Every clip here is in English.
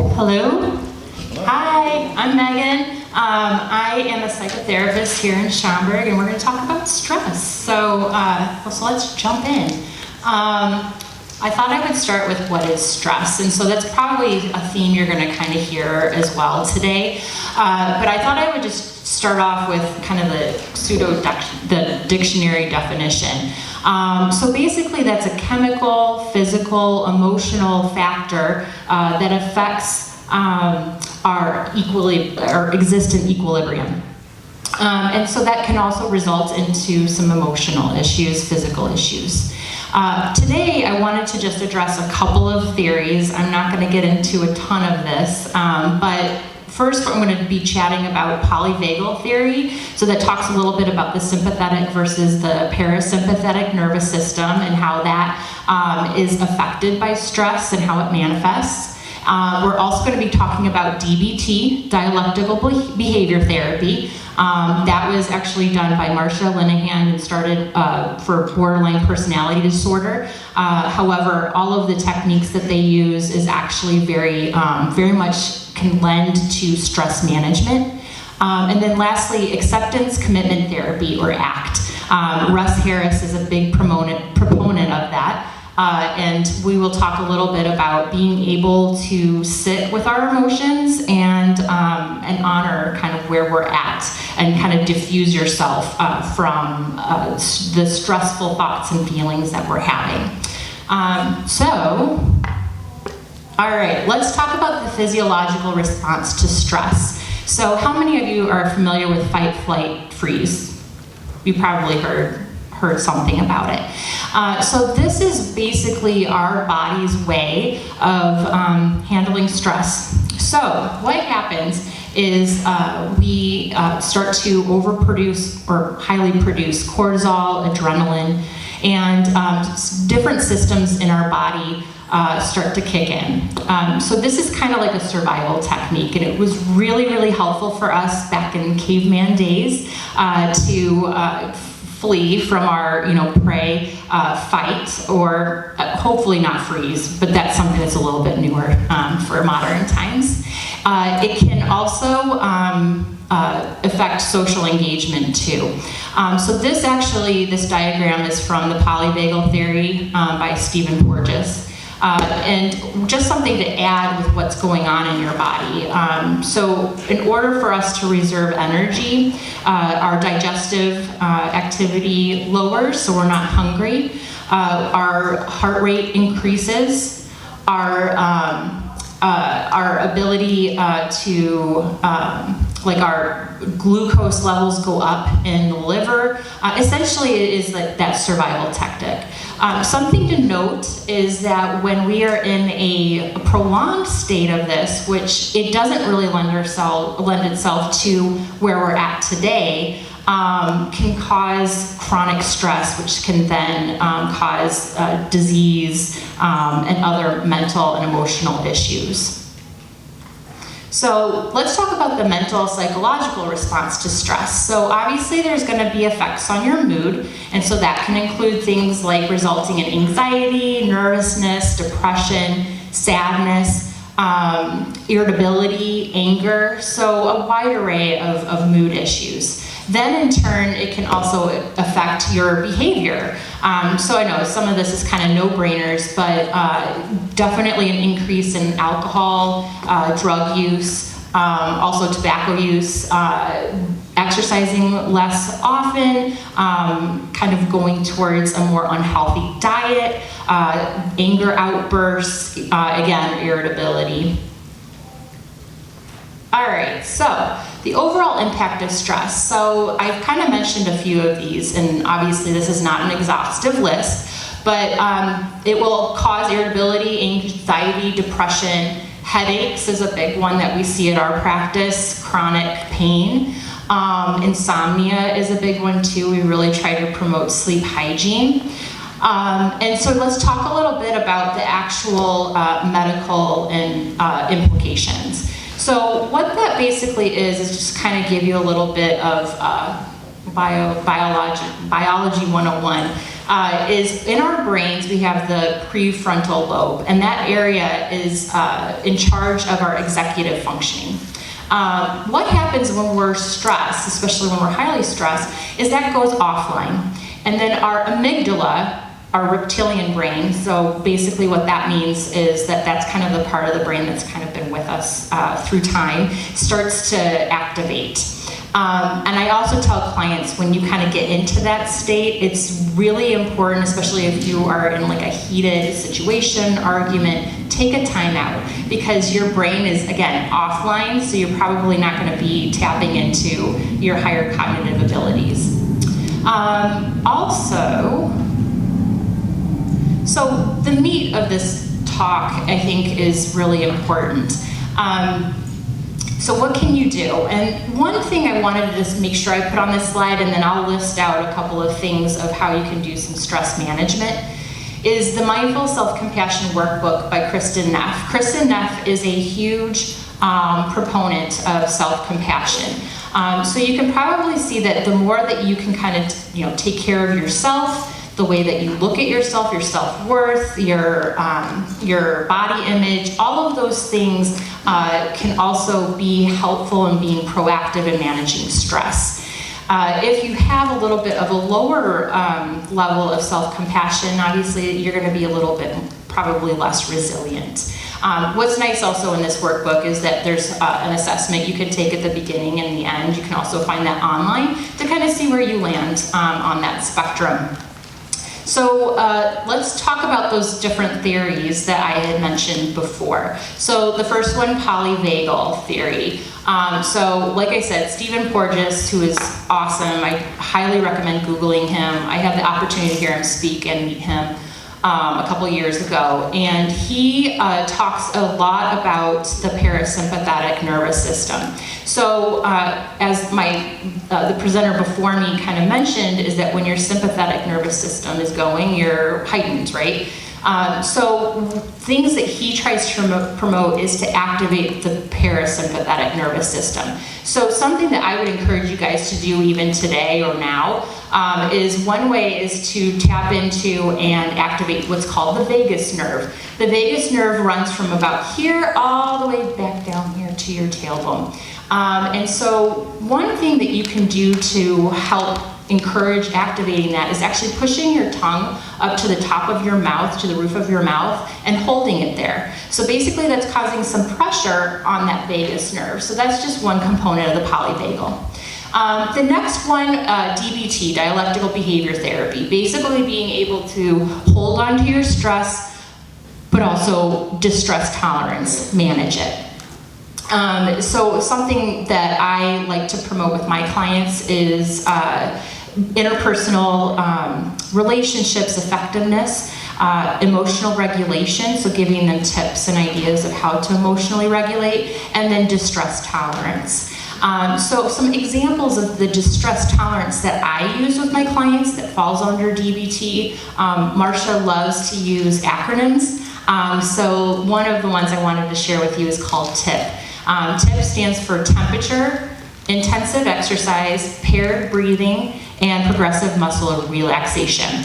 Hello. Hi, I'm Megan. I am a psychotherapist here in Schaumburg, and we're going to talk about stress. So let's jump in. I thought I would start with what is stress, and so that's probably a theme you're going to kind of hear as well today. But I thought I would just start off with kind of the dictionary definition. So basically, that's a chemical, physical, emotional factor that affects our exist in equilibrium. And so that can also result into some emotional issues, physical issues. Today, I wanted to just address a couple of theories. I'm not going to get into a ton of this, but first I'm going to be chatting about Polyvagal Theory. So that talks a little bit about the sympathetic versus the parasympathetic nervous system and how that is affected by stress and how it manifests. We're also going to be talking about DBT, Dialectical Behavior Therapy. That was actually done by Marcia Linehan and started for borderline personality disorder. However, all of the techniques that they use is actually very much can lend to stress management. And then lastly, acceptance commitment therapy, or ACT. Russ Harris is a big proponent of that. And we will talk a little bit about being able to sit with our emotions and honor kind of where we're at and kind of diffuse yourself from the stressful thoughts and feelings that we're having. All right, let's talk about the physiological response to stress. So how many of you are familiar with fight, flight, freeze? You probably heard something about it. So this is basically our body's way of handling stress. So what happens is we start to overproduce or highly produce cortisol, adrenaline, and different systems in our body start to kick in. So this is kind of like a survival technique, and it was really, really helpful for us back in caveman days to flee from our, prey, fight, or hopefully not freeze, but that's something that's a little bit newer for modern times. It can also affect social engagement too. So this diagram is from the Polyvagal Theory by Stephen Porges. And just something to add with what's going on in your body. So in order for us to reserve energy, our digestive activity lowers, so we're not hungry. Our heart rate increases. Our ability our glucose levels go up in the liver. Essentially, it is that survival tactic. Something to note is that when we are in a prolonged state of this, which it doesn't really lend itself to where we're at today, can cause chronic stress, which can then cause disease and other mental and emotional issues. So let's talk about the mental psychological response to stress. So obviously there's going to be effects on your mood, and so that can include things like resulting in anxiety, nervousness, depression, sadness, irritability, anger, so a wide array of mood issues. Then in turn, it can also affect your behavior. So I know some of this is kind of no-brainers, but definitely an increase in alcohol, drug use, also tobacco use, exercising less often, kind of going towards a more unhealthy diet, anger outbursts, again, irritability. All right, so the overall impact of stress. So I've kind of mentioned a few of these, and obviously this is not an exhaustive list, but it will cause irritability, anxiety, depression, headaches is a big one that we see at our practice, chronic pain. Insomnia is a big one too. We really try to promote sleep hygiene. And so let's talk a little bit about the actual medical and implications. So what that basically is just kind of give you a little bit of biology 101. is in our brains we have the prefrontal lobe, and that area is in charge of our executive functioning. What happens when we're stressed, especially when we're highly stressed, is that goes offline. And then our amygdala, our reptilian brain, so basically what that means is that that's kind of the part of the brain that's kind of been with us through time, starts to activate. And I also tell clients, when you kind of get into that state, it's really important, especially if you are in like a heated situation, argument, take a time out, because your brain is, again, offline, so you're probably not going to be tapping into your higher cognitive abilities. So the meat of this talk, I think, is really important. So what can you do? And one thing I wanted to just make sure I put on this slide, and then I'll list out a couple of things of how you can do some stress management, is the Mindful Self-Compassion Workbook by Kristin Neff. Kristin Neff is a huge proponent of self-compassion. So you can probably see that the more that you can kind of, take care of yourself, the way that you look at yourself, your self-worth, your body image, all of those things can also be helpful in being proactive in managing stress. If you have a little bit of a lower level of self-compassion, obviously you're going to be a little bit probably less resilient. What's nice also in this workbook is that there's an assessment you can take at the beginning and the end. You can also find that online to kind of see where you land on that spectrum. So let's talk about those different theories that I had mentioned before. So the first one, Polyvagal Theory. So like I said, Stephen Porges, who is awesome, I highly recommend Googling him. I had the opportunity to hear him speak and meet him a couple years ago, and he talks a lot about the parasympathetic nervous system. So as the presenter before me kind of mentioned, is that when your sympathetic nervous system is going, you're heightened, right? So things that he tries to promote is to activate the parasympathetic nervous system. So something that I would encourage you guys to do even today or now is one way is to tap into and activate what's called the vagus nerve. The vagus nerve runs from about here all the way back down here to your tailbone. And so one thing that you can do to help encourage activating that is actually pushing your tongue up to the top of your mouth, to the roof of your mouth, and holding it there. So basically that's causing some pressure on that vagus nerve. So that's just one component of the polyvagal. The next one, DBT, Dialectical Behavior Therapy, basically being able to hold on to your stress, but also distress tolerance, manage it. So something that I like to promote with my clients is interpersonal relationships effectiveness, emotional regulation, so giving them tips and ideas of how to emotionally regulate, and then distress tolerance. So some examples of the distress tolerance that I use with my clients that falls under DBT, Marsha loves to use acronyms. So one of the ones I wanted to share with you is called TIP. TIP stands for temperature, intensive exercise, paired breathing, and progressive muscle relaxation.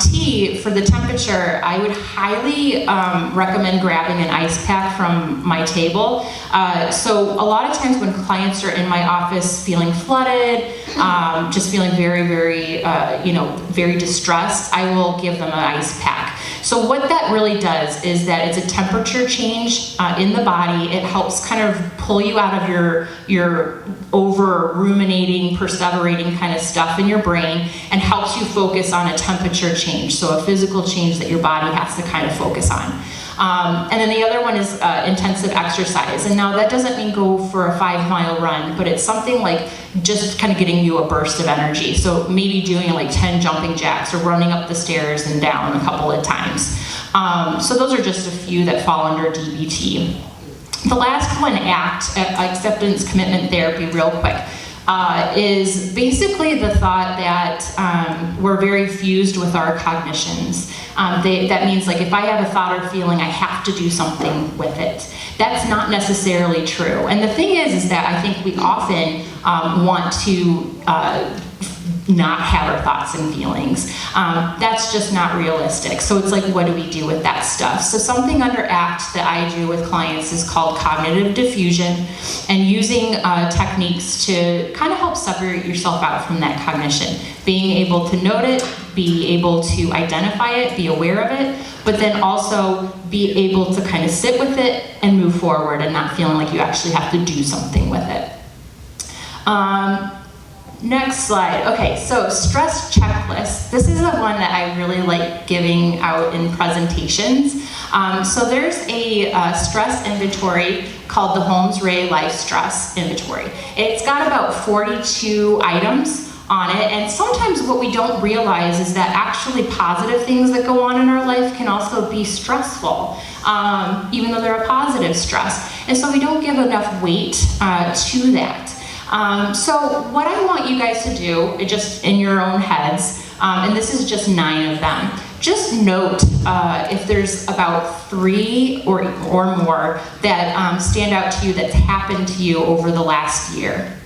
T, for the temperature, I would highly recommend grabbing an ice pack from my table. So a lot of times when clients are in my office feeling flooded, just feeling very, very, very distressed, I will give them an ice pack. So what that really does is that it's a temperature change in the body. It helps kind of pull you out of your over ruminating, perseverating kind of stuff in your brain, and helps you focus on a temperature change, so a physical change that your body has to kind of focus on. And then the other one is intensive exercise. And now that doesn't mean go for a 5-mile run, but it's something like just kind of getting you a burst of energy. So maybe doing like 10 jumping jacks or running up the stairs and down a couple of times. So those are just a few that fall under DBT. The last one, ACT, Acceptance Commitment Therapy, real quick, is basically the thought that we're very fused with our cognitions. That means like if I have a thought or feeling, I have to do something with it. That's not necessarily true. And the thing is that I think we often want to not have our thoughts and feelings. That's just not realistic. So it's like, what do we do with that stuff? So something under ACT that I do with clients is called cognitive diffusion, and using techniques to kind of help separate yourself out from that cognition. Being able to note it, be able to identify it, be aware of it, but then also be able to kind of sit with it and move forward and not feeling like you actually have to do something with it. Next slide. Okay, so stress checklist. This is the one that I really like giving out in presentations. So there's a stress inventory called the Holmes-Ray Life Stress Inventory. It's got about 42 items on it, and sometimes what we don't realize is that actually positive things that go on in our life can also be stressful, even though they're a positive stress. And so we don't give enough weight to that. So what I want you guys to do, just in your own heads, and this is just 9 of them, just note if there's about 3 or more that stand out to you that's happened to you over the last year.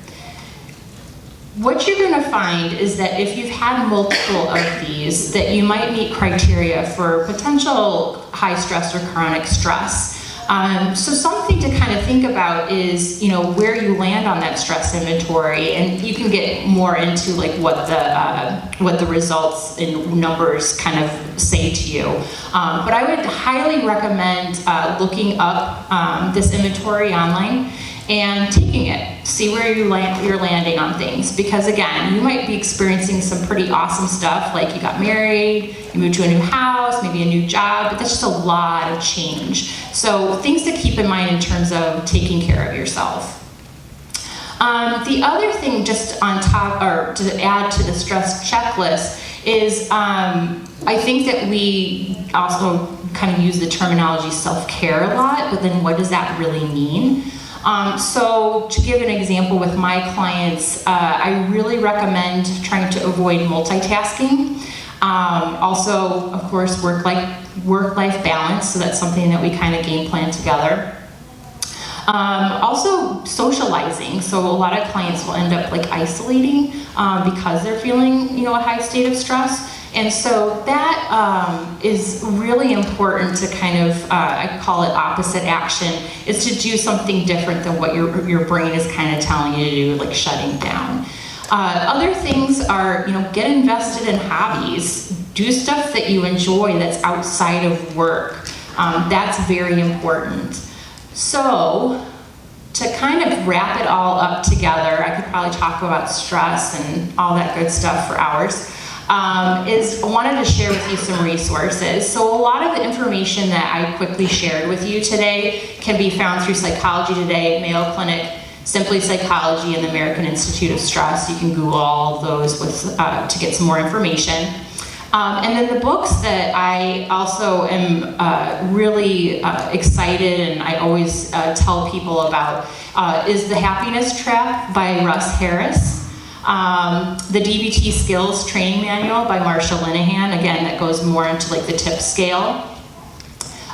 What you're going to find is that if you've had multiple of these, that you might meet criteria for potential high stress or chronic stress. So something to kind of think about is, you know, where you land on that stress inventory, and you can get more into like what the results in numbers kind of say to you. But I would highly recommend looking up this inventory online and taking it, see where you're landing on things. Because again, you might be experiencing some pretty awesome stuff, like you got married, you moved to a new house, maybe a new job, but that's just a lot of change. So things to keep in mind in terms of taking care of yourself. The other thing just on top, or to add to the stress checklist, is I think that we also kind of use the terminology self-care a lot, but then what does that really mean? So to give an example with my clients, I really recommend trying to avoid multitasking. Also, of course, work-life balance, so that's something that we kind of game plan together. Also socializing, so a lot of clients will end up like isolating because they're feeling, you know, a high state of stress. And so that is really important to kind of, I call it opposite action, is to do something different than what your brain is kind of telling you to do, like shutting down. Other things are, you know, get invested in hobbies. Do stuff that you enjoy that's outside of work. That's very important. So, to kind of wrap it all up together, I could probably talk about stress and all that good stuff for hours. I wanted to share with you some resources. So a lot of the information that I quickly shared with you today can be found through Psychology Today, Mayo Clinic, Simply Psychology, and the American Institute of Stress. You can Google all of those to get some more information. And then the books that I also am really excited, and I always tell people about, is The Happiness Trap by Russ Harris. The DBT Skills Training Manual by Marsha Linehan, again, that goes more into like the tip scale.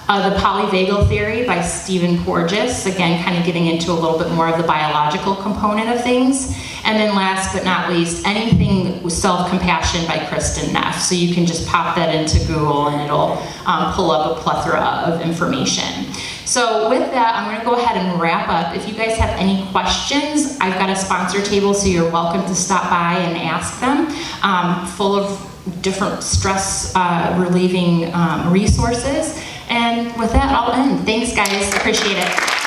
The Polyvagal Theory by Stephen Porges, again, kind of getting into a little bit more of the biological component of things. And then last but not least, Anything with Self-Compassion by Kristen Neff. So you can just pop that into Google and it'll pull up a plethora of information. So with that, I'm going to go ahead and wrap up. If you guys have any questions, I've got a sponsor table, so you're welcome to stop by and ask them. Full of different stress relieving resources. And with that, I'll end. Thanks, guys. Appreciate it.